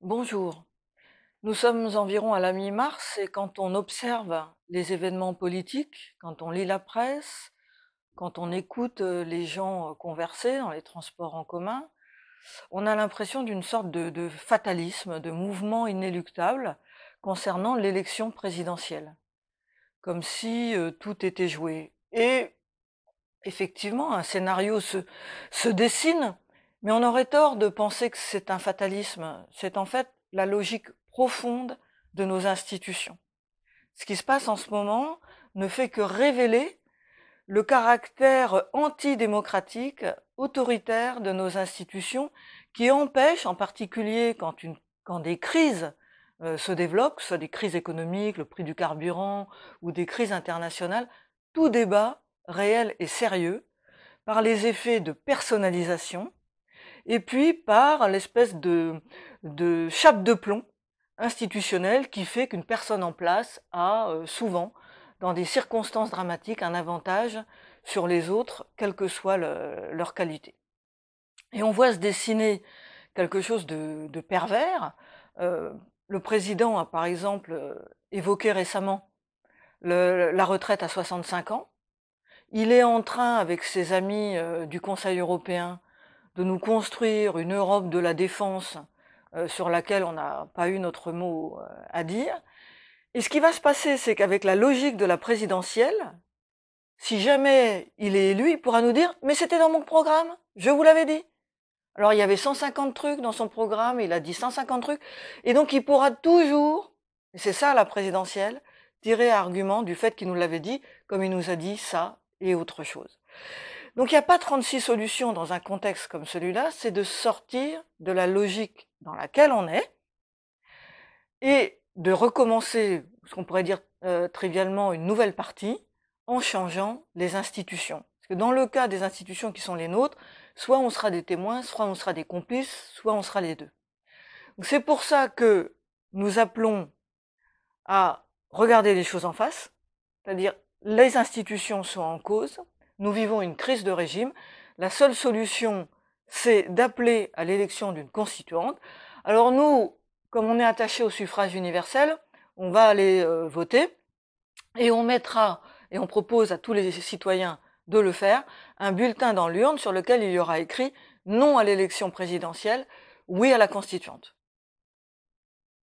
Bonjour. Nous sommes environ à la mi-mars et quand on observe les événements politiques, quand on lit la presse, quand on écoute les gens converser dans les transports en commun, on a l'impression d'une sorte de fatalisme, de mouvement inéluctable concernant l'élection présidentielle, comme si tout était joué. Et effectivement, un scénario se dessine, mais on aurait tort de penser que c'est un fatalisme. C'est en fait la logique profonde de nos institutions. Ce qui se passe en ce moment ne fait que révéler le caractère antidémocratique, autoritaire de nos institutions, qui empêche, en particulier quand des crises se développent, que ce soit des crises économiques, le prix du carburant ou des crises internationales, tout débat réel et sérieux, par les effets de personnalisation, et puis par l'espèce de chape de plomb institutionnelle qui fait qu'une personne en place a souvent, dans des circonstances dramatiques, un avantage sur les autres, quelle que soit leur qualité. Et on voit se dessiner quelque chose de pervers. Euh, le président a par exemple évoqué récemment la retraite à 65 ans. Il est en train, avec ses amis du Conseil européen, de nous construire une Europe de la défense sur laquelle on n'a pas eu notre mot à dire. Et ce qui va se passer, c'est qu'avec la logique de la présidentielle, si jamais il est élu, il pourra nous dire « mais c'était dans mon programme, je vous l'avais dit ». Alors il y avait 150 trucs dans son programme, il a dit 150 trucs, et donc il pourra toujours, et c'est ça la présidentielle, tirer argument du fait qu'il nous l'avait dit, comme il nous a dit ça et autre chose. Donc il n'y a pas 36 solutions dans un contexte comme celui-là, c'est de sortir de la logique dans laquelle on est et de recommencer, ce qu'on pourrait dire trivialement, une nouvelle partie en changeant les institutions. Parce que dans le cas des institutions qui sont les nôtres, soit on sera des témoins, soit on sera des complices, soit on sera les deux. Donc c'est pour ça que nous appelons à regarder les choses en face, c'est-à-dire les institutions sont en cause, nous vivons une crise de régime, la seule solution c'est d'appeler à l'élection d'une constituante. Alors nous, comme on est attaché au suffrage universel, on va aller voter et on mettra, et on propose à tous les citoyens de le faire, un bulletin dans l'urne sur lequel il y aura écrit non à l'élection présidentielle, oui à la constituante.